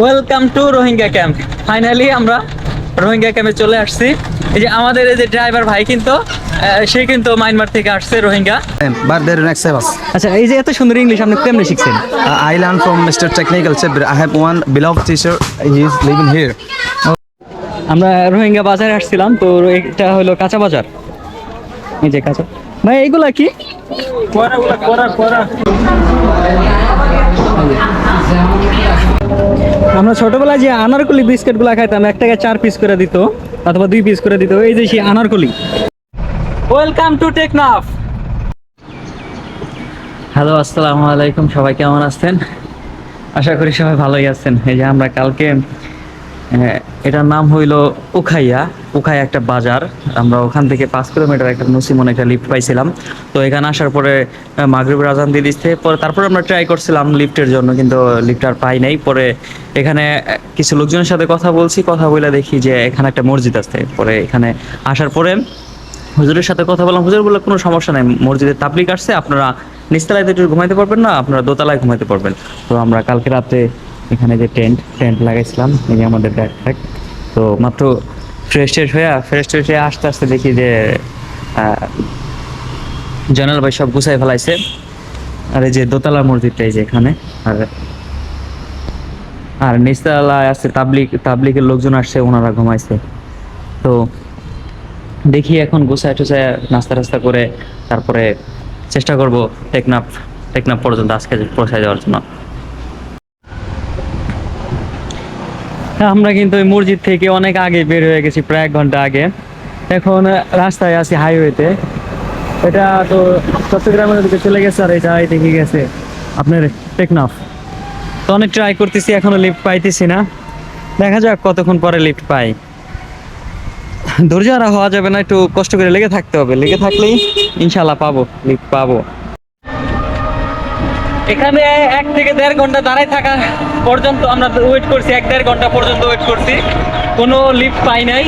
Welcome to Rohingya camp. Finally আমরা রোহিঙ্গা ক্যাম্পে চলে আসছি। এই যে আমাদের এই যে ড্রাইভার ভাই কিন্তু সে কিন্তু মায়ানমার থেকে আসছে Rohingya. But they're next us. আচ্ছা, এই যে এত সুন্দর ইংলিশ আপনি কেমনে শিখছেন? I learned from Mr. Technical Chip. I have one beloved teacher. He is living here. আমরা রোহিঙ্গা বাজারে আসছিলাম, তো এটা হলো কাঁচা বাজার। এই যে কাঁচা ভাই, এইগুলা কি? আমরা ছোটবেলায় যে আনারকলি বিস্কিট গুলা খাইতাম, 1 টাকায় 4 পিস করে দিত অথবা 2 পিস করে দিত, এই যে সেই Anarkali. Welcome to Teknaf. Hello, আসসালামু আলাইকুম, সবাই কেমন আছেন? আশা করি সবাই ভালোই আছেন। এই যে আমরা কালকে এটার নাম হইলো উখাইয়া একটা বাজার। আমরা ওখান থেকে 5 কিলোমিটার একটা নসিমন একটা লিফট পাইছিলাম। তো এখানে আসার পরে মাগরিবের আজান দিয়ে দিচ্ছে, পরে তারপরে আমরা ট্রাই করছিলাম লিফটের জন্য, কিন্তু লিফট আর পাই নাই। পরে এখানে কিছু লোকজনের সাথে কথা বলে দেখি যে এখানে একটা মসজিদ আছে। পরে এখানে আসার পরে হুজুরের সাথে কথা বললাম, হুজুর বললো কোনো সমস্যা নাই, মসজিদের তাবলিগ আসছে, আপনারা নিচতলায় তো একটু ঘুমাইতে পারবেন না, আপনারা দোতলায় ঘুমাইতে পারবেন। তো আমরা কালকে রাতে এখানে যে টেন্ট লাগাইছিলাম, এই যে আমাদের ব্যাকপ্যাক। তো মাত্র ফ্রেশ হয়ে আস্তে আস্তে দেখি যে জয়নাল ভাই সব গুছাই ফেলাইছে। আর এই যে দোতলা মসজিদটা এই যে এখানে, আর নিচতলায় আছে তাবলিগের লোকজন আসছে, ওনারা ঘুমাইছে। তো দেখি এখন গুছায় টুছায় নাস্তা টাস্তা করে তারপরে চেষ্টা করব টেকনাফ পর্যন্ত আজকে পৌঁছায় যাওয়ার জন্য। আমরা কিন্তু ওই মসজিদ থেকে অনেক আগে বের হয়ে গেছি, প্রায় 1 ঘন্টা আগে। এখন রাস্তায় আছি হাইওয়েতে। এটা তো চট্টগ্রামের দিকে চলে গেছে, আর এটা দেখে গেছে আপনার টেকনাফ। তো অনেক ট্রাই করতেছি, এখনো লিফট পাইতেছি না। দেখা যাক কতক্ষণ পরে লিফট পাই। ধৈর্য আর হওয়া যাবে না, একটু কষ্ট করে লেগে থাকতে হবে। লেগে থাকলেই ইনশাল্লাহ লিফট পাবো। এখানে 1 থেকে 1.5 ঘন্টা দাঁড়ায় থাকা পর্যন্ত আমরা ওয়েট করছি, 1-1.5 ঘন্টা পর্যন্ত ওয়েট করছি, কোনো লিফট পাই নাই।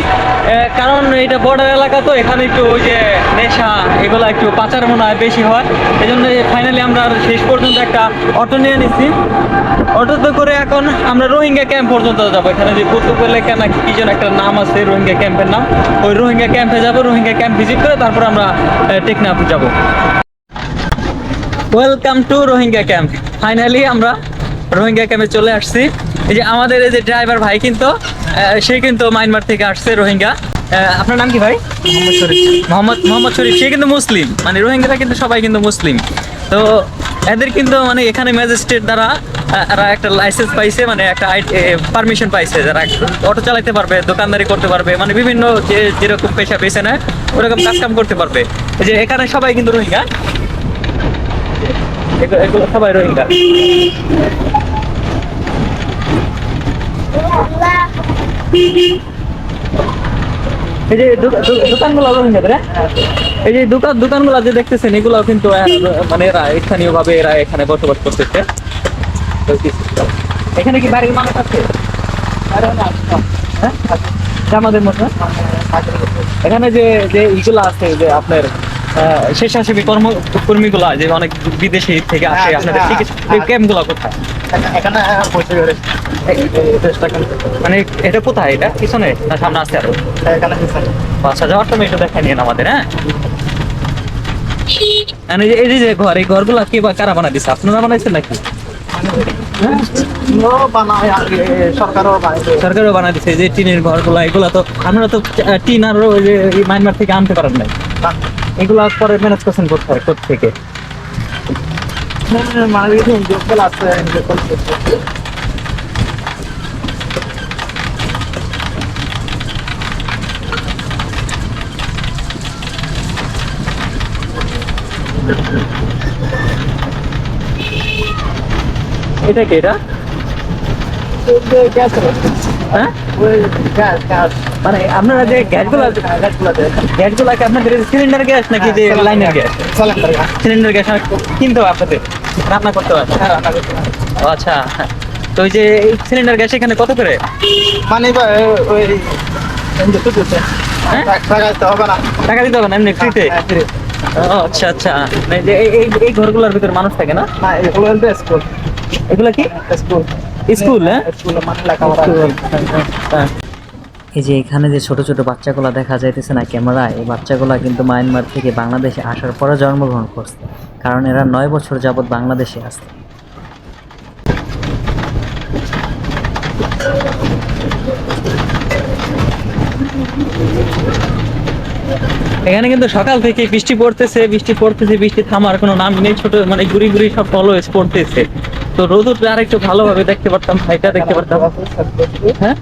কারণ এটা বর্ডার এলাকা, তো এখানে একটু ওই যে নেশা এগুলো একটু পাচার মনে হয় বেশি হয়। এই জন্য ফাইনালি আমরা শেষ পর্যন্ত একটা অটো নিয়ে নিচ্ছি। অটোতে করে এখন আমরা রোহিঙ্গা ক্যাম্প পর্যন্ত যাবো। এখানে যে কুতুব এলাকা নাকি কি যেন একটা নাম আছে রোহিঙ্গা ক্যাম্পের নাম, ওই রোহিঙ্গা ক্যাম্পে যাবো। রোহিঙ্গা ক্যাম্প ভিজিট করে তারপর আমরা টেকনাফ যাবো। Welcome to Rohingya camp. Finally আমরা রোহিঙ্গা ক্যাম্পে চলে আসছি। এই যে আমাদের এই যে ড্রাইভার ভাই কিন্তু সে কিন্তু মায়ানমার থেকে আসছে রোহিঙ্গা। আপনার নাম কি ভাই? মোহাম্মদ শরীফ। সে কিন্তু মুসলিম, মানে রোহিঙ্গারা কিন্তু সবাই কিন্তু মুসলিম। তো এদের কিন্তু মানে এখানে ম্যাজিস্ট্রেট দ্বারা এরা একটা লাইসেন্স পাইছে, মানে একটা পারমিশন পাইছে, যারা অটো চালাতে পারবে, দোকানদারি করতে পারবে, মানে বিভিন্ন যেরকম পেশা বেছে নেয় ওরকম কাজকাম করতে পারবে। এই যে এখানে সবাই কিন্তু রোহিঙ্গা, এগুলো সবাই রোহিঙ্গা। এই যে দোকানগুলো রোহিঙ্গাদের, এই যে দোকানগুলো যে দেখতেছেন, এগুলো কিন্তু মানে এরা স্থানীয় ভাবে এরা এখানে বসবাস করতেছে। এখানে কি বাড়ির মানুষ আছে? হ্যাঁ, আমাদের মতো এখানে যে ইগুলো আছে, যে আপনার স্বেচ্ছাসেবী কর্মীগুলা, যে অনেক বিদেশি থেকে আসে, আপনাদের এই ক্যাম্পগুলো কোথায়? এখানে মানে এটা কোথায়? এটা পিছনে না সামনে আছে আরো? আচ্ছা, যাওয়ার সময় একটু দেখা নিন আমাদের। হ্যাঁ, এই যে ঘর, এই ঘরগুলা কে বা কারা বানাই দিচ্ছে? আপনারা বানাইছেন নাকি? সরকারও বানাই দিচ্ছে। যে টিনের ঘরগুলা, এগুলা তো আপনারা তো টিন আর ওই যে মায়ানমার থেকে আনতে পারেন নাই, এগুলা পরে ম্যানেজ করছেন কোথেকে? এটা কি? এটা হ্যাঁ, মানে আপনারা যে গ্যাসগুলো কি আপনাদের সিলিন্ডার গ্যাস নাকি যে লাইনের গ্যাস? সিলিন্ডার গ্যাস কিনতে হবে আপনাদের, রান্না করতে হবে? আচ্ছা, তো ওই যে এই সিলিন্ডার গ্যাস এখানে কত করে? মানে ওই টাকা দিতে হবে না, এমনি ফ্রিতে? আচ্ছা আচ্ছা, এই ঘরগুলোর ভিতরে মানুষ থাকে না? এগুলো এগুলা কি? স্কুল। স্কুল হ্যাঁ স্কুল মানে লেখাপড়া এই যে এখানে যে ছোট ছোট বাচ্চাগুলা দেখা যাইতেছে না ক্যামেরায়, এই বাচ্চাগুলা কিন্তু মায়ানমার থেকে বাংলাদেশে আসার পরে জন্মগ্রহণ করছে, কারণ এরা 9 বছর যাবৎ বাংলাদেশে আছে। এখানে কিন্তু সকাল থেকে বৃষ্টি পড়তেছে, বৃষ্টি থামার কোনো নাম নেই। ছোট মানে গুড়ি গুড়ি সব অলওয়েজ পড়তেছে। তো রোদ উঠলে আর একটু ভালোভাবে দেখতে পারতাম, ভাইটা দেখতে পারতাম। হ্যাঁ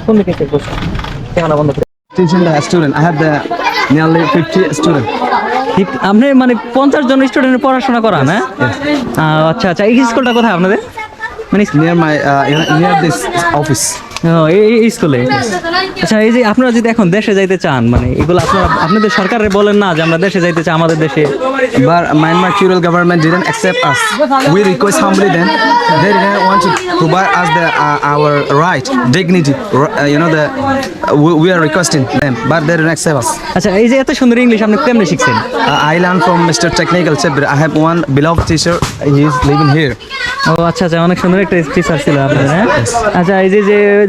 কোন দিকে চেক করছো? ক্যামেরা বন্ধ করে। Teaching the student. I have the nearly 50 students. আপনি মানে 50 জন স্টুডেন্টের পড়াশোনা করান? হ্যাঁ আচ্ছা আচ্ছা। এই স্কুলটা কোথায় আপনাদের? মানে Near my near this office. এই স্কুলে। আচ্ছা, এই যে আপনারা যদি এখন দেশে যাইতে চান, মানে এগুলো আপনারা আপনাদের সরকারে বলেন না যে আমরা দেশে যাইতে চাই, আমাদের দেশে? But Myanmar federal government didn't accept us. We request humbly them. They didn't want to provide us our right, dignity. You know we are requesting them, but they didn't accept us. আচ্ছা, এই যে এত সুন্দর English আপনি কেমনে শিখছেন? I learned from Mr. Technical Chebir. I have one beloved teacher. He is living here. ও আচ্ছা আচ্ছা, অনেক সুন্দর একটা টিচার ছিল আপনাদের। হ্যাঁ আচ্ছা, এই যে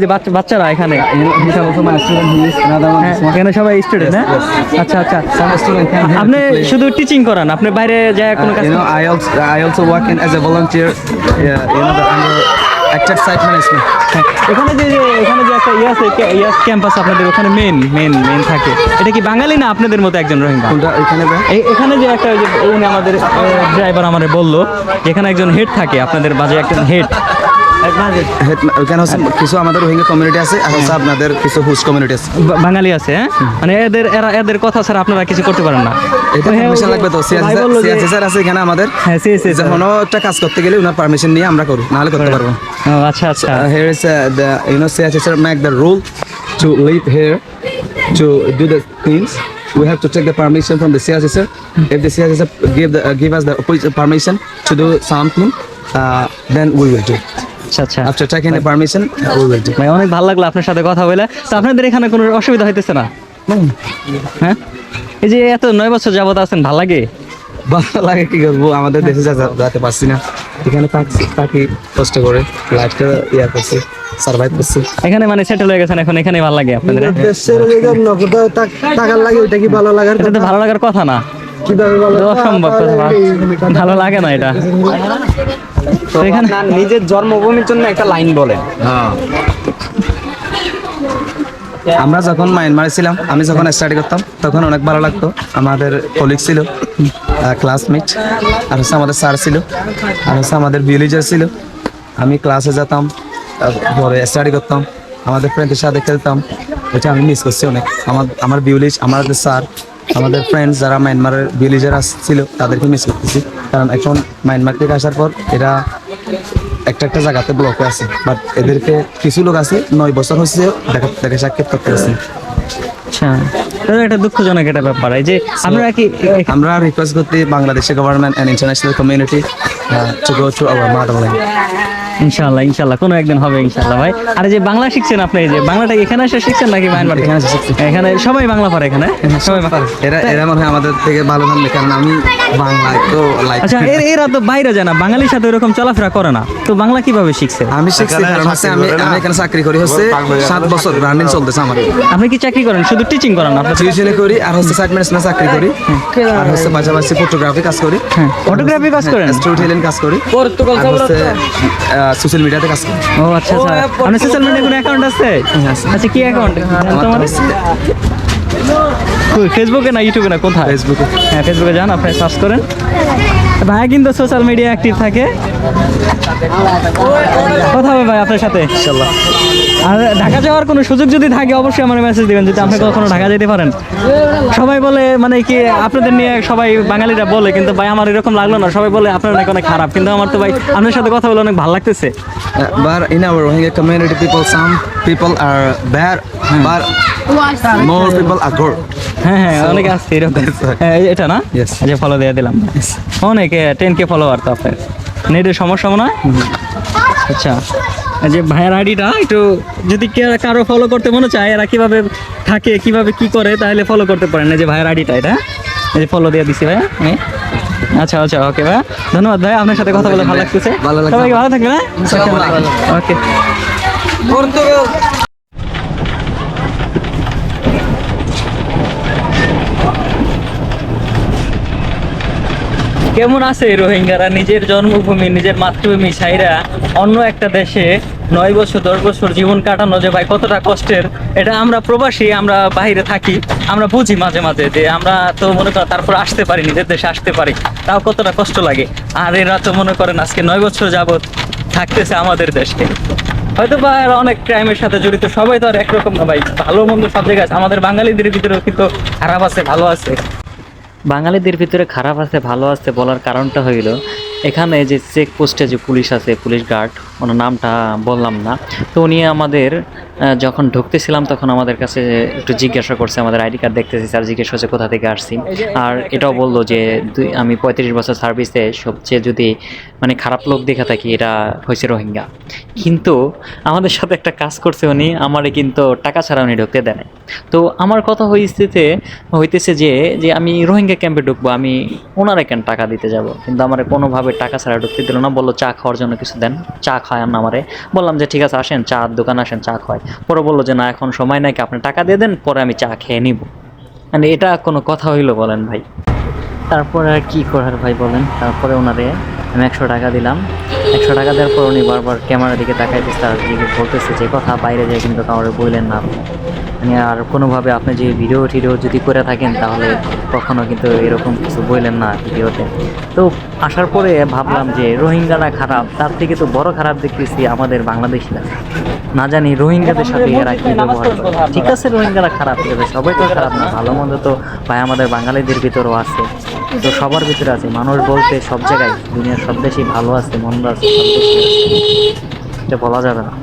যে বাচ্চারা এখানে He's also my student. He is another one. হ্যাঁ, এখানে সবাই স্টুডেন্ট? হ্যাঁ আচ্ছা আচ্ছা। Some student came here আপনি to play. শুধু টিচিং করান, আপনি বাইরে যায় কোনো কাজ? You know, I also work in as a volunteer. You know, under active site management. হ্যাঁ, এখানে এখানে যে একটা ইয়াস ক্যাম্পাস আপনাদের ওখানে মেন থাকে, এটা কি বাঙালি না আপনাদের মতো একজন রোহিঙ্গা? কোনটা এখানে ভাই? এখানে যে একটা ওই যে আমাদের ড্রাইভার আমাদের বললো যে এখানে একজন হেড থাকে, আপনাদের বাজে একজন হেড। ওখানে হচ্ছে কিছু আমাদের রোহিঙ্গা কমিউনিটি আছে আর হচ্ছে আপনাদের কিছু হুস কমিউনিটি আছে। বাঙালি আছে। হ্যাঁ, মানে এদের কথা ছাড়া আপনারা কিছু করতে পারেন না। এটা পারমিশন লাগবে তো। সিএসএস স্যার আছে এখানে আমাদের। হ্যাঁ, সিএসএস কোনো একটা কাজ করতে গেলে ওনার পারমিশন নিয়ে আমরা করি, নাহলে করতে পারবো। ও আচ্ছা আচ্ছা। Here is the CSS sir make the rule to live here to do the things. We have to take the permission from the CSS sir. If the CSS sir give us the permission to do something, then we will do. আচ্ছা আচ্ছা। After taking the permission, we will do. ভাই অনেক ভালো লাগলো আপনার সাথে কথা বলে। তো আপনাদের এখানে কোনো অসুবিধা হইতেছে না? হ্যাঁ, এই যে এত 9 বছর যাবত আছেন, ভালো লাগে? ভালো লাগে, কি করবো, আমাদের দেশে যেতে পারছি না। এখানে থাকি কষ্ট করে লাইফটা করছি, সার্ভাইভ করছি। এখানে মানে সেটেল হয়ে গেছেন, এখন এখানে ভালো লাগে আপনাদের? টাকার লাগে, ওইটা কি ভালো লাগার? এটা তো ভালো লাগার কথা না, কিভাবে ভালো অসম্ভব কথা, ভালো লাগে না এটা। তো এখানে নিজের জন্মভূমির জন্য একটা লাইন বলেন। আমরা যখন মায়ানমারে ছিলাম, আমি যখন স্টাডি করতাম তখন অনেক ভালো লাগতো। আমাদের কলিগ ছিল, ক্লাসমেট, আর হচ্ছে আমাদের স্যার ছিল, আর হচ্ছে আমাদের ভিলেজার ছিল। আমি ক্লাসে যেতাম, পরে স্টাডি করতাম, আমাদের ফ্রেন্ডের সাথে খেলতাম। এটা আমি মিস করছি অনেক। আমার ভিলেজ, আমাদের স্যার, আমাদের ফ্রেন্ডস যারা মায়ানমারের ভিলেজার ছিল তাদেরকে মিস করতেছি। কারণ এখন মায়ানমার থেকে আসার পর এরা একটা জায়গাতে ব্লক হয়ে আছে, বাট এদেরকে কিছু লোক আছে 9 বছর হচ্ছে দেখা সাক্ষাৎ করতে আছে। আচ্ছা, এটা একটা দুঃখজনক একটা ব্যাপার। এই যে আমরা কি আমরা রিকোয়েস্ট করতে বাংলাদেশের government and international community to go to our motherland. ইনশাআল্লাহ কোনো একদিন হবে ইনশাআল্লাহ ভাই। আর এই যে বাংলা শিখছেন আপনি, এই যে বাংলাটা এখানে এসে শিখছেন নাকি মায়ানমার? এখানে এসে শিখছি। এখানে সবাই বাংলা পারে এখানে? সবাই পারে। এরা মনে হয় আমাদের থেকে ভালো জানবে, কারণ আমি বাংলা তো লাইক। আচ্ছা, এরা তো বাইরে যায় না, বাঙালির সাথে ওরকম চলাফেরা করে না, তো বাংলা কিভাবে শিখছে? আমি শিখছি, কারণ হচ্ছে আমি এখানে চাকরি করি, হচ্ছে 7 বছর রানিং চলতেছে আমার। আপনি কি চাকরি করেন? শুধু টিচিং করেন না? টিউশনে করি, আর হচ্ছে সাইট ম্যানেজমেন্ট চাকরি করি, আর হচ্ছে পাশাপাশি ফটোগ্রাফি কাজ করি। ফটোগ্রাফি কাজ করেন? স্টোরি টেলিং কাজ করি, আর হচ্ছে সোশ্যাল মিডিয়াতে কাজ করি। ও আচ্ছা আচ্ছা। আপনার সোশ্যাল মিডিয়ায় কোনো অ্যাকাউন্ট আছে? আচ্ছা, কি অ্যাকাউন্ট? ফেসবুকে না ইউটিউবে না কোথায়? ফেসবুকে। হ্যাঁ, ফেসবুকে যান, আপনি সার্চ করেন। ভাই কিন্তু সোশ্যাল মিডিয়া অ্যাক্টিভ থাকে। কথা হবে ভাই আপনার সাথে ইনশাআল্লাহ। আর ঢাকা যাওয়ার কোনো সুযোগ যদি থাকে অবশ্যই আমার মেসেজ দিবেন, যদি আপনি কখনো ঢাকা যেতে পারেন। সবাই বলে মানে কি আপনাদের নিয়ে সবাই বাঙালিরা বলে, কিন্তু ভাই আমার এরকম লাগলো না। সবাই বলে আপনারা নাকি অনেক খারাপ, কিন্তু আমার তো ভাই আপনার সাথে কথা বলে অনেক ভালো লাগতেছে। But in our Rohingya community people, some people are bad, but more people are good. হ্যাঁ হ্যাঁ, অনেকে আসছে এরকম। হ্যাঁ, এটা না? Yes. আচ্ছা, ফলো দিয়ে দিলাম। অনেকে 10K ফলোয়ার তো আপনার, নেটের সমস্যা মনে হয়। আচ্ছা, এই যে ভাইয়ের আইডিটা একটু যদি কারো ফলো করতে মনে চায়, এরা কিভাবে থাকে, কিভাবে কি করে, তাহলে ফলো করতে পারেন। এই যে ভাইয়ের আইডিটা, এটা এই যে ফলো দিয়ে দিছি ভাই। আচ্ছা আচ্ছা, ওকে ভাই, ধন্যবাদ ভাই, আপনার সাথে কথা বলে ভালো লাগতেছে। ভালো লাগছে। সবাইকে ভালো থাকবেন, ওকে। কেমন আছে রোহিঙ্গারা নিজের জন্মভূমি, নিজের মাতৃভূমি ছাইরা অন্য একটা দেশে 9 বছর 10 বছর জীবন কাটানো যে ভাই কতটা কষ্টের, এটা আমরা প্রবাসী, আমরা বাইরে থাকি, আমরা বুঝি মাঝে মাঝে যে আমরা তো মনে করেন তারপর আসতে পারি, নিজের দেশে আসতে পারি, তাও কতটা কষ্ট লাগে। আর এরা তো মনে করেন আজকে 9 বছর যাবত থাকতেছে আমাদের দেশে। হয়তো বা এরা অনেক ক্রাইমের সাথে জড়িত, সবাই তো আর একরকম না ভাই, ভালো মন্দ সব জায়গায় আছে। আমাদের বাঙালিদের ভিতরেও কিন্তু খারাপ আছে, ভালো আছে। বাঙালিদের ভিতরে খারাপ আছে ভালো আছে বলার কারণটা হইল, এখানে যে চেকপোস্টে যে পুলিশ আছে, পুলিশ গার্ড, ওনার নামটা বললাম না, তো উনি আমাদের যখন ঢুকতেছিলাম তখন আমাদের কাছে একটু জিজ্ঞাসা করছে, আমাদের আইডি কার্ড দেখতেছি স্যার, জিজ্ঞেস করছে কোথা থেকে আসছি, আর এটাও বললো যে আমি 35 বছর সার্ভিসে সবচেয়ে যদি মানে খারাপ লোক দেখে থাকি এটা হয়েছে রোহিঙ্গা। কিন্তু আমাদের সাথে একটা কাজ করছে উনি, আমারে কিন্তু টাকা ছাড়া উনি ঢুকতে দেয় নাই। তো আমার কথা হইতেছে যে যে আমি রোহিঙ্গা ক্যাম্পে ঢুকবো, আমি ওনারা কেন টাকা দিতে যাব, কিন্তু আমার কোনোভাবে টাকা ছাড়া ঢুকতে দিল না, বললো চা খাওয়ার জন্য কিছু দেন, চা খায় না আমারে। বললাম যে ঠিক আছে আসেন, চা দোকান আসেন, চা খাওয়ায়। পরে বললো যে না এখন সময় নাই, আপনি টাকা দিয়ে দেন, পরে আমি চা খেয়ে নিব। মানে এটা কোনো কথা হইলো বলেন ভাই? তারপরে আর কি করার ভাই বলেন, তারপরে ওনারে আমি 100 টাকা দিলাম। 100 টাকা দেওয়ার পর উনি বারবার ক্যামেরার দিকে তাকাইতেছে আর বলতেছে যে কথা বাইরে যায় কিন্তু কাউরে বললেন না আপনি। মানে আর কোনোভাবে আপনি যে ভিডিও টিডিও যদি করে থাকেন তাহলে কখনো কিন্তু এরকম কিছু বললেন না ভিডিওতে। তো আসার পরে ভাবলাম যে রোহিঙ্গারা খারাপ, তার থেকে তো বড় খারাপ দেখতেছি আমাদের বাংলাদেশিরা। না জানি রোহিঙ্গাদের সাথে এরা কি ব্যবহার করে। ঠিক আছে রোহিঙ্গারা খারাপ, ঠিক আছে, সবাই তো খারাপ না, ভালো মন্দ তো ভাই আমাদের বাঙালিদের ভিতরেও আছে, তো সবার ভিতরে আছে। মানুষ বলতে সব জায়গায় দুনিয়ার সব দেশেই ভালো আছে মন্দ আছে, সব দেশেই আছে, এটা বলা যাবে না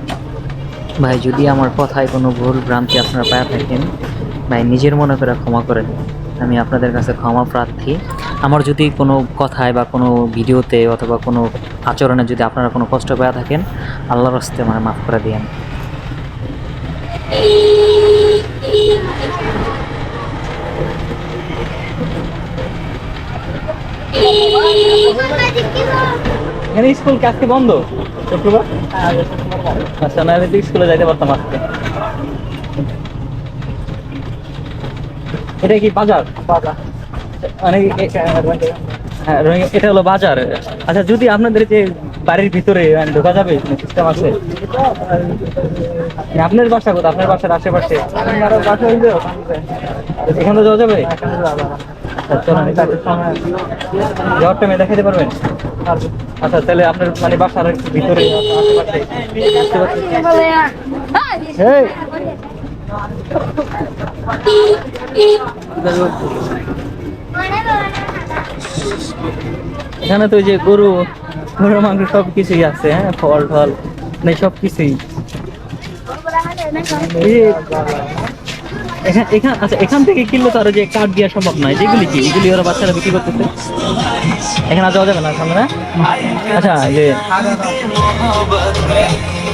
ভাই। যদি আমার কথায় কোনো ভুল ভ্রান্তি আপনারা পায় থাকেন ভাই, নিজের মনে করে ক্ষমা করে দিন, আমি আপনাদের কাছে ক্ষমা প্রার্থী। আমার যদি কোনো কথায় বা কোনো ভিডিওতে অথবা কোনো আচরণে যদি আপনারা কোনো কষ্ট পেয়ে থাকেন, আল্লাহর হস্তে মানে মাফ করে দিয়েন। এখানে স্কুল কি আজকে বন্ধ? শুক্রবার? আচ্ছা, নাহলে তো স্কুলে যাইতে পারতাম আজকে। এটা কি বাজার? মানে হ্যাঁ, এটা হলো বাজার। আচ্ছা, যদি আপনাদের যে বাড়ির ভিতরে ঢোকা যাবে সিস্টেম আছে? আপনার বাসা কোথায়? আপনার বাসার আশেপাশে এখানে যাওয়া যাবে? যাওয়ার টাইমে দেখাতে পারবেন? আচ্ছা, তাহলে আপনার মানে বাসার ভিতরে এখানে তো ওই যে গরু মাংস সব কিছুই আছে, হ্যাঁ, ফল টল মানে সব কিছুই। আচ্ছা, এখান থেকে কিনলে তো আর যে কার্ড দেওয়া সম্ভব নয়, যেগুলি কি এগুলি ওরা বাচ্চারা বিক্রি করতেছে, এখানে যাওয়া যাবে না সামনে না? আচ্ছা, যে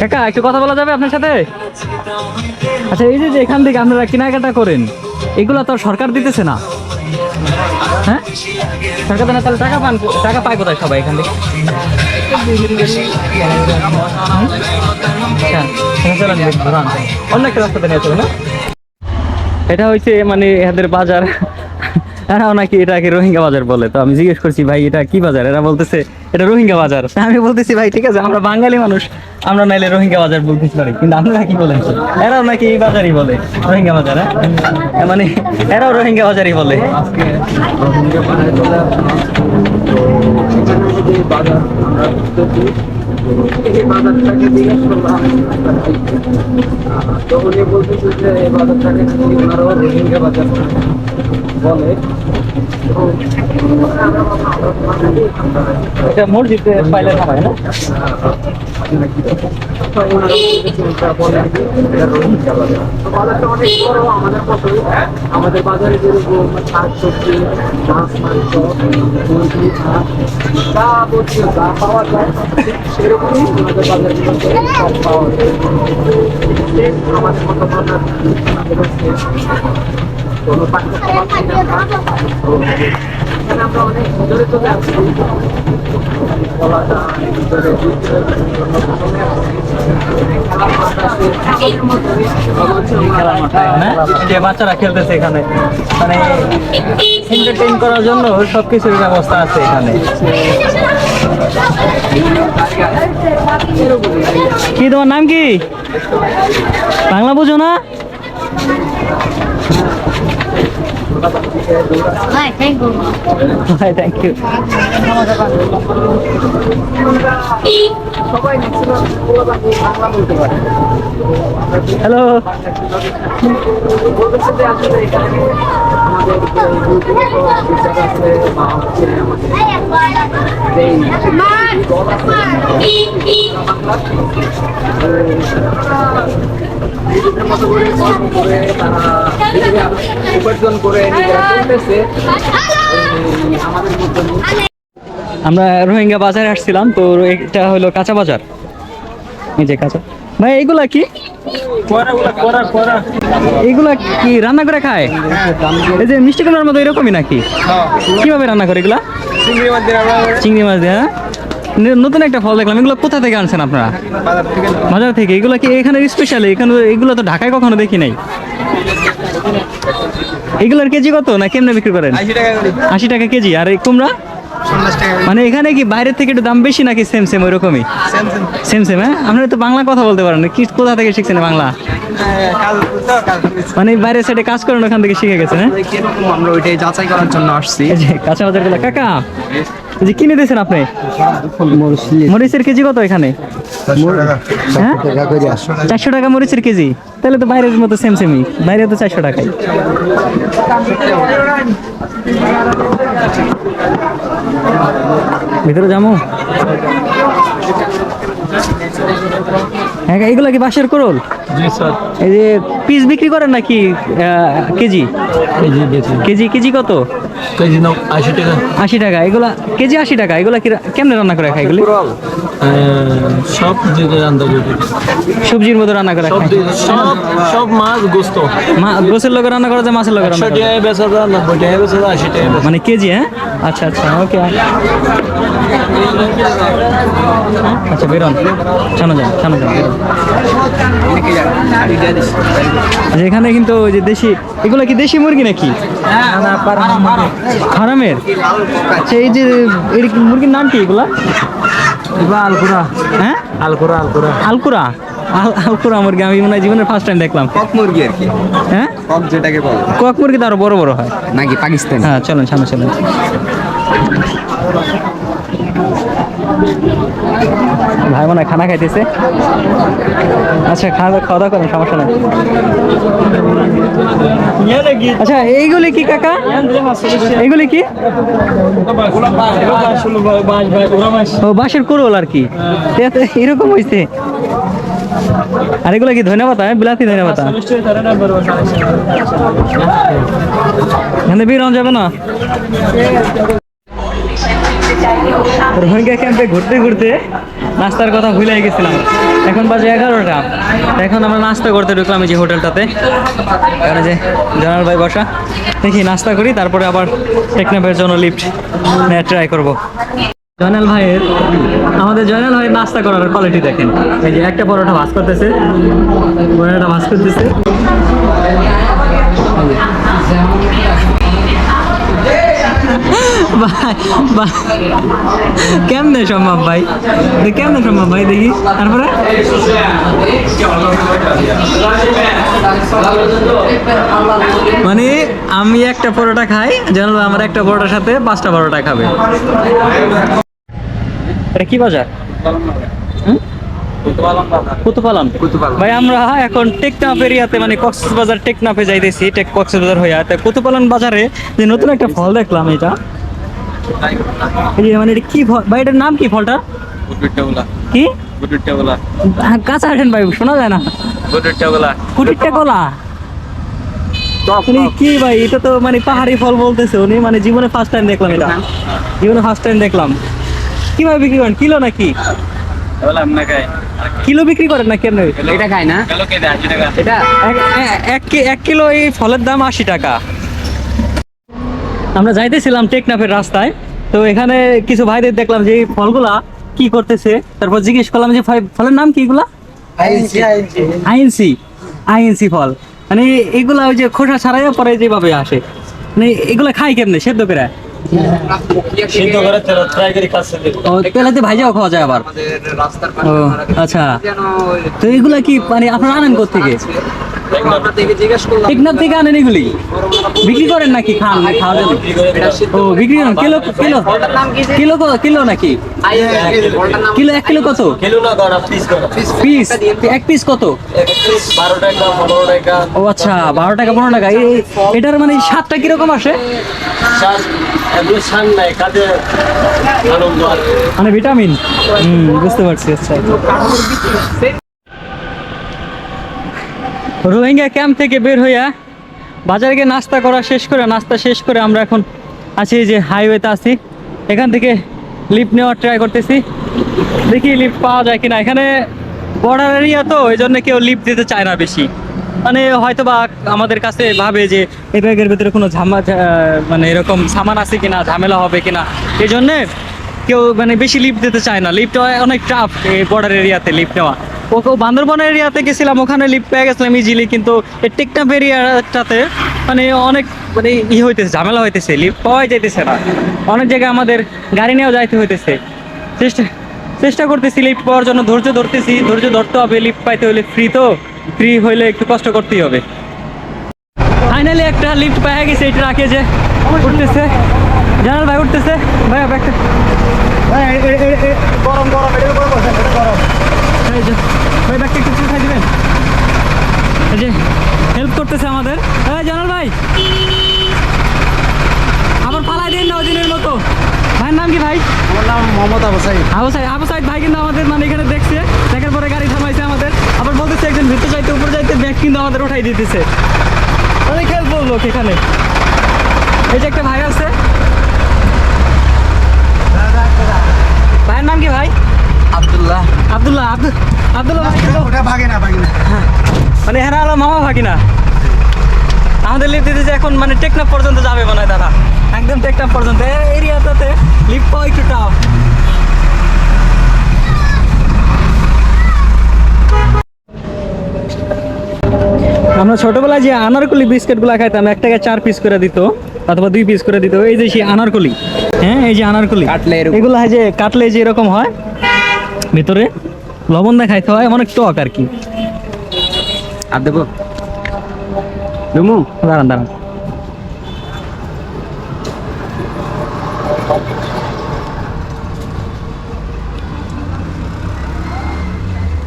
কাকা একটু কথা বলা যাবে আপনার সাথে? আচ্ছা, এই যে এখান থেকে আপনারা কেনাকাটা করেন, এগুলো তো সরকার দিতেছে না, হ্যাঁ? সরকার দেয় না, তাহলে টাকা পায় কোথায় সবাই এখান থেকে? অন্য একটা রাস্তাতে নিয়ে চলে না? এটা হচ্ছে মানে এদের বাজার, এরাও নাকি এটাকে রোহিঙ্গা বাজার বলে। তো আমি জিজ্ঞেস করছি ভাই এটা কি বাজার, এরা বলতেছে এটা রোহিঙ্গা বাজার। আমি বলতেছি ভাই ঠিক আছে, আমরা বাঙালি মানুষ, আমরা নাইলে রোহিঙ্গা বাজার বলতেছি পারি, কিন্তু আপনারা কি বলেন? এরাও নাকি এই বাজারই বলে রোহিঙ্গা বাজার? হ্যাঁ, মানে এরাও রোহিঙ্গা বাজারই বলে। এই বাজারটাকে জিজ্ঞেস করলাম, তো উনি বলতেছে যে এই বাজারটাকে ওনারাও রোহিঙ্গা বাজার বলে। এটা মসজিদ পাইলে না হয় না? বাজারটা অনেক বড়, আমাদের পছন্দ। আমাদের বাজারে যেরকম শাক সবজি, মাছ মাংস, মুরগি, হাঁস, যা বলছে যা পাওয়া যায় সেরকমই আমাদের বাজারে পাওয়া যায়। আসলে আমাদের মতো বাজার কোনো পাঠ্যক্রম ছিল না। তো এখানে আমরা অনেক ভিতরে চলে আসছি, বলা যায় ভিতরে খেলার মাঠ, হ্যাঁ? যে বাচ্চারা খেলতেছে এখানে, মানে এন্টারটেইন করার জন্য সবকিছুর ব্যবস্থা আছে এখানে। কি তোমার নাম কি? বাংলা বুঝো না? Hi, thank you. Thank you. সবাই ম্যাক্সিমাম বাংলা বলতে পারে। হ্যালো। বলতেছে যে আসলে এখানে আমাদের টিচার আছে বা হচ্ছে আমাদের যেই দল আছে নিজেদের মতো করে কর্ম করে তারা নিজেরা উপার্জন করে নিজেরা চলতেছে আমাদের মধ্যে। আমরা রোহিঙ্গা বাজারে আসছিলাম, তো এটা হলো কাঁচা বাজার। এই যে কাঁচা ভাই, এগুলা কি? এগুলা কি রান্না করে খায়? এই যে মিষ্টি কুমড়ার মতো এরকমই নাকি? কিভাবে রান্না করে এগুলা? চিংড়ি মাছ দিয়ে, হ্যাঁ? নতুন একটা ফল দেখলাম, এগুলো কোথা থেকে আনছেন আপনারা? বাজার থেকে। এগুলো কি এখানে স্পেশাল? এখানে এগুলো তো ঢাকায় কখনো দেখি নাই। এগুলোর কেজি কত, না কেমনে বিক্রি করেন? 80 টাকা কেজি। আর এই কুমড়া? মানে এখানে কি বাইরের থেকে একটু দাম বেশি নাকি সেম সেম ওই রকমই? Same same. হ্যাঁ, আপনারা তো বাংলা কথা বলতে পারেন, কি কোথা থেকে শিখছেন বাংলা? মানে বাইরের সাইডে কাজ করেন, ওখান থেকে শিখে গেছেন? হ্যাঁ, আমরা ওইটাই যাচাই করার জন্য আসছি। এই যে কাঁচা বাজার গুলা। কাকা, এই যে কিনে দিয়েছেন আপনি? মরিচের কেজি কত এখানে? হ্যাঁ, 400 টাকা মরিচের কেজি। তাহলে তো বাইরের মতো সেম সেমই, বাইরে তো 400 টাকাই। ভিতরে যাবো। হ্যাঁ, এগুলা কি বাঁশের কোরল? এই যে পিস বিক্রি করেন নাকি কেজি? কেজি কেজি কত? কেজি নাও 80 টাকা। 80 টাকা এগুলা কেজি? 80 টাকা। এগুলা কি কেমনে রান্না করে খায় এগুলি? সব দিকে রান্না করে, সবজির মতো রান্না করে খায়? সব সব মাছ গোস্ত। গোছের লোকের রান্না করা যায়, মাছের লোকের রান্না 100 করা যায়? টাকায় বেচা যায়, 90 টাকায় বেচা যায়, 80 টাকায় বেচা মানে কেজি? হ্যাঁ, আচ্ছা আচ্ছা, ওকে। আচ্ছা, বেরোন, সামনে যান, সামনে যান, বেরোন। আচ্ছা, এখানে কিন্তু ওই যে দেশি, এগুলো কি দেশি মুরগি নাকি? ফার্মের? আচ্ছা, এই যে এই মুরগির নাম কি এগুলা? আলকুরা। হ্যাঁ, আলকুরা। আলকুরা আলকুরা। আলকুরা মুরগি আমি মনে হয় জীবনের ফার্স্ট টাইম দেখলাম। কক মুরগি আর কি, হ্যাঁ, কক যেটাকে বলে কক মুরগি তো আরো বড় বড় হয় নাকি পাকিস্তানি। হ্যাঁ, চলেন সামনে চলেন। ভাই মনে হয় খানা খাইতেছে। আচ্ছা, খাওয়া দাওয়া করেন, সমস্যা নেই। আচ্ছা, এইগুলি কি কাকা? এইগুলি কি? ও, বাঁশের কোরল আর কি, এরকম হয়েছে। আর এগুলো কি ধনে পাতা? বিলাতি ধনে পাতা। এখানে বেরোনো যাবে না। রোহিঙ্গা ক্যাম্পে ঘুরতে ঘুরতে নাস্তার কথা ভুলে গেছিলাম। এখন বাজে 11টা। এখন আমরা নাস্তা করতে ঢুকলাম এই যে হোটেলটাতে। এখানে যে জয়নাল ভাই বসা, দেখি নাস্তা করি, তারপরে আবার টেকনাফের জন্য লিফট ট্রাই করব। জয়নাল ভাইয়ের, আমাদের জয়নাল ভাইয়ের নাস্তা করার কোয়ালিটি দেখেন। এই যে একটা পরোটা ভাজ করতেছে, পরোটা ভাজ করতেছে। কেমনে সম্ভব ভাই? কেমনে সম্ভব ভাই? দেখি তারপরে। মানে আমি একটা পরোটা খাই, জানাল আমার একটা পরোটার সাথে 5টা পরোটা খাবে। এটা কি বাজার? কুতুপালন। ভাই, আমরা এখন টেকনাফ এরিয়াতে, মানে কক্সবাজার টেকনাফে যাইতেছি, কক্সবাজার হইয়া। কুতুপালন বাজারে যে নতুন একটা ফল দেখলাম, এটা মানে এটা কি ফল ভাই? এটার নাম কি ফলটা? কি? কাঁচা আছেন ভাই, শোনা যায় না। কুটিরটা কলা। কি ভাই, এটা তো মানে পাহাড়ি ফল বলতেছে উনি, মানে জীবনে ফার্স্ট টাইম দেখলাম এটা, জীবনে ফার্স্ট টাইম দেখলাম। কিভাবে বিক্রি করেন, কিলো নাকি? কিলো বিক্রি করেন না কেন? এটা খাই না এটা এক কিলো এই ফলের দাম 80 টাকা। আমরা যাইতেছিলাম টেকনাফের রাস্তায়, তো এখানে কিছু ভাইদের দেখলাম যে এই ফলগুলা কি করতেছে। তারপর জিজ্ঞেস করলাম যে ফলের নাম কি এগুলা? আইএনসি ফল। মানে এগুলা ওই যে খোসা ছাড়াইয়া পরে যেভাবে আসে, মানে এগুলা খাই কেমনে? সেদ্ধ করে? সিদ্ধ করে তেল ফ্রাই করে খাচ্ছে। ও, তেলাতে ভাইজাও খাওয়া যায় আবার? আমাদের রাস্তার ও আচ্ছা, তো এগুলা কি মানে আপনারা আনেন কোত্থেকে? থেকে জিজ্ঞেস করলাম টেকনাফ থেকে আনেন এগুলি? বিক্রি করেন নাকি খান খাওয়ার জন্য? ও বিক্রি করেন। কিলো কিলো কিলো কিলো নাকি কিলো? 1 কিলো কত কিলো না করা পিস করা। পিস? এক পিস কত? 12 টাকা 15 টাকা। ও আচ্ছা, 12 টাকা 15 টাকা। এটার মানে স্বাদটা কিরকম আসে? শাক এত শান নাই কাজে আনন্দ আর মানে ভিটামিন। বুঝতে পারছি। আচ্ছা, রোহিঙ্গা ক্যাম্প থেকে বের হইয়া বাজারে গিয়ে নাস্তা শেষ করে আমরা এখন আছি এই যে হাইওয়েতে আছি। এখান থেকে লিফট নেওয়ার ট্রাই করতেছি, দেখি লিফট পাওয়া যায় কিনা। এখানে বর্ডার এরিয়া তো, এই জন্য কেউ লিফট দিতে চায় না বেশি। মানে হয়তো বা আমাদের কাছে ভাবে যে এই ব্যাগের ভিতরে কোনো মানে এরকম সামান আছে কিনা, ঝামেলা হবে কিনা, এই জন্যে কেউ মানে বেশি লিফট দিতে চায় না। লিফট অনেক টাফ এই বর্ডার এরিয়াতে লিফট নেওয়া। বান্দরবন এরিয়াতে গেছিলাম, ওখানে লিফট পেয়ে গেছিলাম ইজিলি, কিন্তু এই টেকনাফ এরিয়াটাতে মানে অনেক মানে হইতেছে, ঝামেলা হইতেছে, লিফট পাওয়াই যাইতেছে না। অনেক জায়গায় আমাদের গাড়ি নিয়েও যাইতে হইতেছে। চেষ্টা করতেছি লিফট পাওয়ার জন্য, ধৈর্য ধরতে হবে। লিফট পাইতে হলে ফ্রি হইলে একটু কষ্ট করতেই হবে। ফাইনালি একটা লিফট পাওয়া গেছে। এটা রাখে যে উঠতেছে, জানাল ভাই উঠতেছে। ভাই একটা গরম এটা গরম এই যে ভাই ব্যাগটা একটু উঠাই দিবেন। এই যে হেল্প করতেছে আমাদের। এই জানাল ভাই আবার পালাই দিন না ওই দিনের মতো। ভাইয়ের নাম কি ভাই? আমার নাম মোহাম্মদ আবু সাইদ। আবু সাইদ ভাই কিন্তু আমাদের মানে এখানে দেখছে, দেখার পরে গাড়ি থামাইছে আমাদের। আবার বলতেছে একজন ভিতরে যাইতে উপরে যাইতে, ব্যাগ কিন্তু আমাদের উঠাই দিতেছে। অনেক হেল্পফুল লোক এখানে। এই যে একটা ভাই আছে, ভাইয়ের নাম কি ভাই? আব্দুল্লাহ আব্দুল্লাহ ভাই কিন্তু ওটা ভাগে না মানে হ্যাঁ আলো মামা ভাগিনা আমাদের লিফট দিতেছে এখন। মানে টেকনাফ পর্যন্ত যাবে মনে হয় তারা, একদম টেকনাফ পর্যন্ত। এরিয়াটাতে লিফট পাওয়া একটু টাফ। আমরা ছোটবেলায় যে আনারকলি বিস্কিটগুলো খাইতাম, 1 টাকায় 4 পিস করে দিত অথবা 2 পিস করে দিত। এই যে সেই আনারকলি, হ্যাঁ এই যে আনারকলি এগুলো হয় যে কাটলে যে এরকম হয়, ভিতরে লবণ দিয়ে খাইতে হয়, অনেক টক আর কি। আর দেবো দাঁড়ান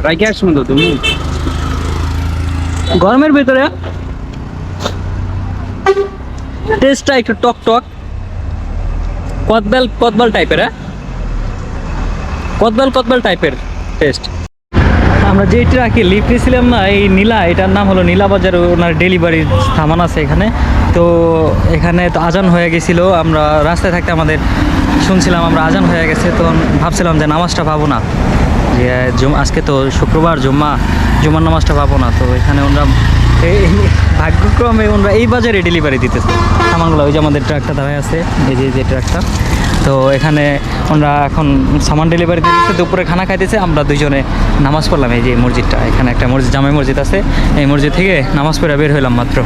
রাইকে আর শুনতো তুমি গরমের ভিতরে টেস্টটা একটু টক কদবাল টাইপের। কদবাল টাইপের টেস্ট। আমরা যে ট্রাকে লিফট নিয়েছিলাম না, এই নীলা, এটার নাম হলো নীলা বাজার। ওনার ডেলিভারির সামান আছে এখানে। তো এখানে তো আজান হয়ে গেছিলো, আমরা রাস্তায় থাকতে আমাদের শুনছিলাম আমরা আজান হয়ে গেছে। তো ভাবছিলাম যে নামাজটা পাবো না, যে আজকে তো শুক্রবার, জুমার নামাজটা পাবো না। তো এখানে ওনারা ভাগ্যক্রমে ওনারা এই বাজারে ডেলিভারি দিতেছে সামানগুলো। ওই যে আমাদের ট্রাকটা দাঁড়ায় আছে, এই যে ট্রাকটা। তো এখানে ওনারা এখন সামান ডেলিভারি দিতেছে, দুপুরে খানা খাইতেছে। আমরা দুইজনে নামাজ পড়লাম এই যে মসজিদটা, এখানে একটা মসজিদ, জামে মসজিদ আছে, এই মসজিদ থেকে নামাজ পড়ে বের হইলাম মাত্র।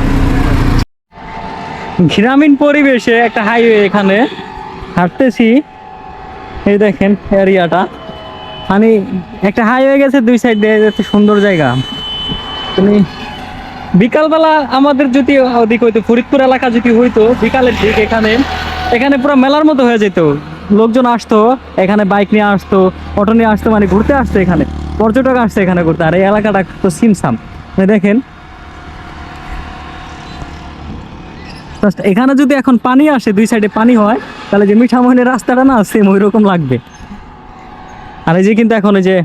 গ্রামীণ পরিবেশে একটা হাইওয়ে, এখানে হাঁটতেছি, এই দেখেন এরিয়াটা, মানে একটা হাইওয়ে গেছে, 2 সাইড দিয়ে যাচ্ছে, সুন্দর জায়গা। তুমি বিকালবেলা আমাদের যদি ওদিক হইতো, ফরিদপুর এলাকা যদি হইতো বিকালের দিক, এখানে পুরো মেলার মতো হয়ে যেত। লোকজন আসতো এখানে, বাইক নিয়ে আসতো, অটো নিয়ে আসতো, মানে ঘুরতে আসতো এখানে, পর্যটক আসতো এখানে ঘুরতে। আর এই এলাকাটা তো সিমসাম, দেখেন। এখানে যদি এখন পানি আসে, 2 সাইডে পানি হয়, তাহলে যে মিঠামইনের রাস্তাটা না, সেম ওই রকম লাগবে। আর এই যে কিন্তু এখন এই যে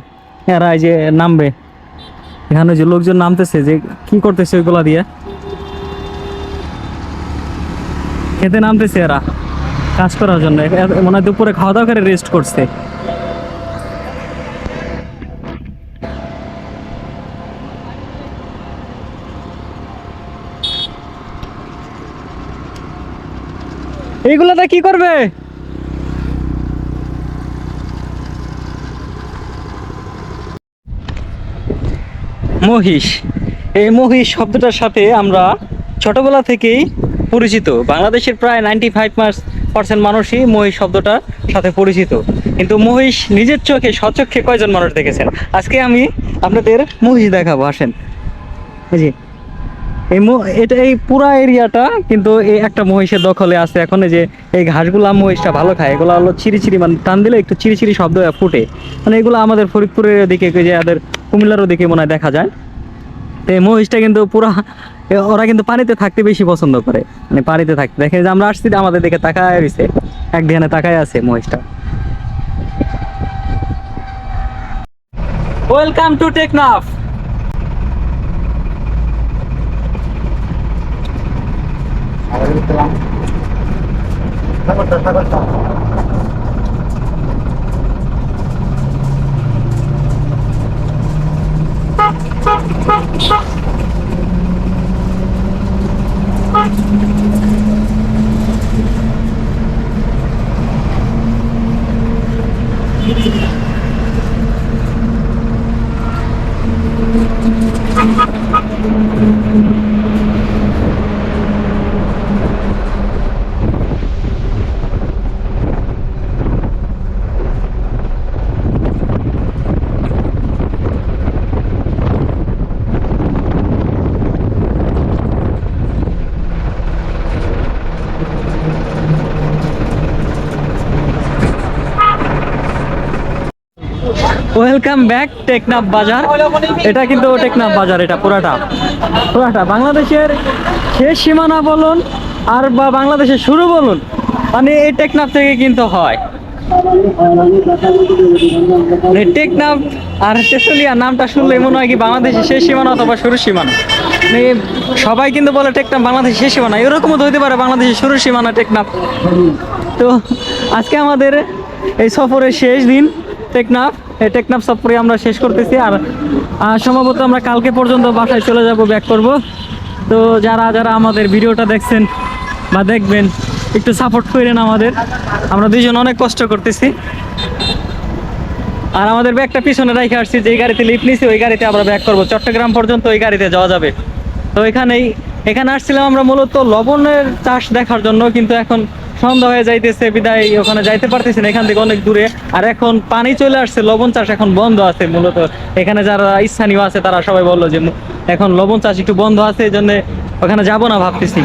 এরা এই যে নামবে, এখানে যে লোকজন নামতেছে, যে কি করতেছে ওইগুলা দিয়ে খেতে নামতেছে এরা কাজ করার জন্য। মনে হয় দুপুরে খাওয়া দাওয়া করে রেস্ট করছে। এইগুলোতে কি করবে? মহিষ। এই মহিষ শব্দটার সাথে আমরা ছোটবেলা থেকেই পরিচিত। বাংলাদেশের প্রায় 95% মানুষই মহিষ শব্দটার সাথে পরিচিত। কিন্তু মহিষ নিজের চোখে স্বচক্ষে কয়জন মানুষ দেখেছেন? আজকে আমি আপনাদের মহিষ দেখাবো, আসেন। এই যে এটা এই পুরা এরিয়াটা কিন্তু এই একটা মহিষের দখলে আছে এখন। এই যে এই ঘাসগুলা মহিষটা ভালো খায়, এগুলো হলো চিরি চিরি, মানে টান দিলে একটু চিরি চিরি শব্দ ফুটে। মানে এগুলো আমাদের ফরিদপুরের দিকে, যে আমাদের কুমিল্লার দিকে মনে হয় দেখা যায়। তো এই মহিষটা কিন্তু পুরা ওরা কিন্তু পানিতে থাকতে বেশি পছন্দ করে, মানে পানিতে থাকতে। দেখে যে আমরা আসছি আমাদের দিকে তাকায় রয়েছে, এক ধ্যানে তাকায় আছে মহিষটা। Welcome to Teknaf. Welcome back Teknaf বাজার। এটা কিন্তু টেকনাফ বাজার, এটা পুরাটা পুরাটা বাংলাদেশের শেষ সীমানা বলুন আর বা বাংলাদেশের শুরু বলুন, মানে এই টেকনাফ থেকে কিন্তু হয়। মানে টেকনাফ আর তেঁতুলিয়া নামটা শুনলে মনে হয় কি বাংলাদেশের শেষ সীমানা অথবা শুরু সীমানা। মানে সবাই কিন্তু বলে টেকনাফ বাংলাদেশের শেষ সীমানা, এরকমও তো হইতে পারে বাংলাদেশের শুরু সীমানা টেকনাফ। তো আজকে আমাদের এই সফরের শেষ দিন টেকনাফ। এই টেকনাফ সফরে আমরা শেষ করতেছি, আর সম্ভবত আমরা কালকে পর্যন্ত বাসায় চলে যাব, ব্যাক করব। তো যারা যারা আমাদের ভিডিওটা দেখছেন বা দেখবেন, একটু সাপোর্ট করেন আমাদের। আমরা দুইজন অনেক কষ্ট করতেছি, আর আমাদের ব্যাগটা পিছনে রেখে আসছি। যে গাড়িতে লিফট নিছি ওই গাড়িতে আমরা ব্যাক করব, চট্টগ্রাম পর্যন্ত ওই গাড়িতে যাওয়া যাবে। তো এখানে আসছিলাম আমরা মূলত লবণের চাষ দেখার জন্য, কিন্তু এখন সন্ধ্যা হয়ে যাইতেছে বিদায় ওখানে যাইতে পারতেছি না, এখান থেকে অনেক দূরে। আর এখন পানি চলে আসছে, লবণ চাষ এখন বন্ধ আছে মূলত। এখানে যারা স্থানীয় আছে তারা সবাই বললো যে এখন লবণ চাষ একটু বন্ধ আছে, এই জন্য ওখানে যাবো না ভাবতেছি।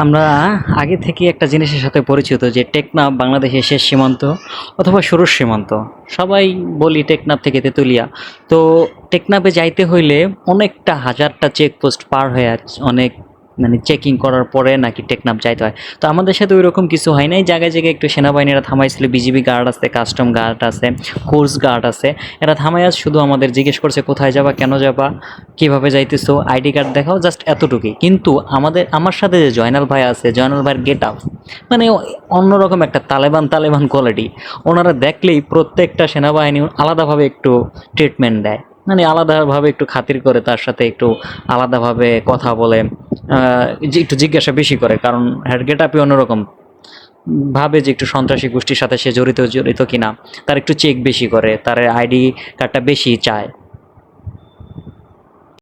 আমরা আগে থেকে একটা জিনিসের সাথে পরিচিত যে টেকনাফ বাংলাদেশের শেষ সীমান্ত অথবা শুরুর সীমান্ত। সবাই বলি টেকনাফ থেকে তেঁতুলিয়া। তো টেকনাফে যাইতে হইলে অনেকটা হাজারটা চেকপোস্ট পার হয়ে অনেক মানে চেকিং করার পরে নাকি টেকনাফ যাইতে হয়। তো আমাদের সাথে ওই রকম কিছু হয় নাই। জায়গায় জায়গায় একটু সেনাবাহিনীরা থামাইছিল, বিজিবি গার্ড আছে, কাস্টম গার্ড আছে, কোর্স গার্ড আছে। এরা থামাইয়া শুধু আমাদের জিজ্ঞেস করছে কোথায় যাবা, কেন যাবা, কিভাবে যাইতেছো, আইডি কার্ড দেখাও, জাস্ট এতটুকুই। কিন্তু আমার সাথে যে জয়নাল ভাই আছে, জয়নাল ভাইয়ের গেট আপ মানে অন্যরকম একটা তালেবান কোয়ালিটি। ওনারা দেখলেই প্রত্যেকটা সেনাবাহিনী আলাদাভাবে একটু ট্রিটমেন্ট দেয়, মানে আলাদাভাবে একটু খাতির করে, তার সাথে একটু আলাদাভাবে কথা বলে, যে একটু জিজ্ঞাসা বেশি করে, কারণ হেড গেট আপই অন্যরকম, ভাবে যে একটু সন্ত্রাসী গোষ্ঠীর সাথে সে জড়িত কিনা, তার একটু চেক বেশি করে, তার আইডি কার্ডটা বেশি চায়।